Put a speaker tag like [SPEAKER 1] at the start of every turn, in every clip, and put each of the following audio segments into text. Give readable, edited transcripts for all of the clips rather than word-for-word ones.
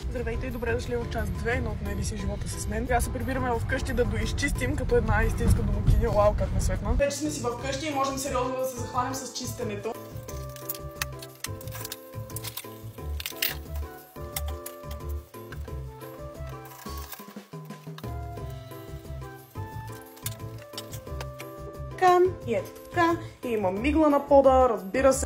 [SPEAKER 1] Здравейте и добре дошли в част 2 на Отнели си живота с мен. Сега се прибираме вкъщи да доизчистим като една истинска домакиня. Вау, как ме светна. Вече сме си вкъщи и можем сериозно да се захванем с чистенето. И ето така. И има мигла на пода, разбира се.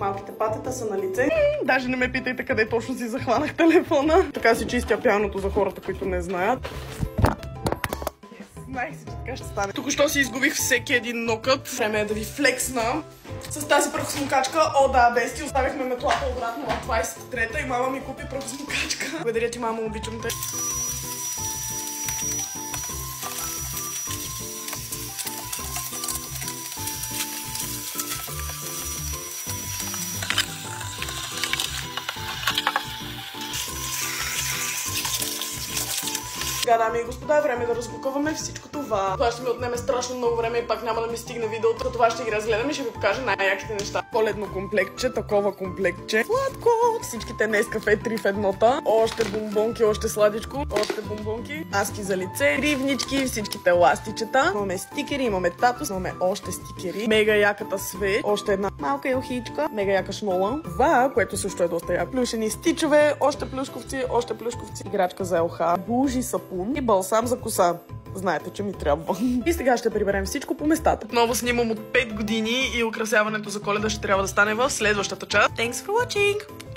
[SPEAKER 1] Малките патета са на лице. Даже не ме питайте къде точно си захванах телефона. Така си чистя пяното за хората, които не знаят. Знаех си, че така ще стане. Току-що си изгубих всеки един нокът. Време е да ви флексна. С тази пръхосмокачка, о да, бести, оставихме метлата обратно в 23-та и мама ми купи пръхосмокачка. Благодаря ти, мамо, обичам те. Сега, дами и господа, време да разпаковаме всичко това. Това ще ми отнеме страшно много време и пак няма да ми стигне видеото. Това ще ги разгледам и ще ви покажа най-яките неща. Коледно комплектче, такова комплектче. Сладко! Всичките Нескафе 3 в еднота. Още бомбонки, още сладичко. Още бомбонки. Маски за лице. Кривнички, всичките ластичета. Имаме стикери, имаме татус, имаме още стикери. Мега яката свеч. Още една малка елхичка. Мега яка шнола. Това, което също е доста яко. Плюшени стичове, още плюшковци, още плюшковци. Играчка за елха. Бужи сапун и балсам за коса. Знаете, че ми трябва. И сега ще приберем всичко по местата. Отново снимам от 5 години и украсяването за Коледа ще трябва да стане в следващата част. Thanks for watching!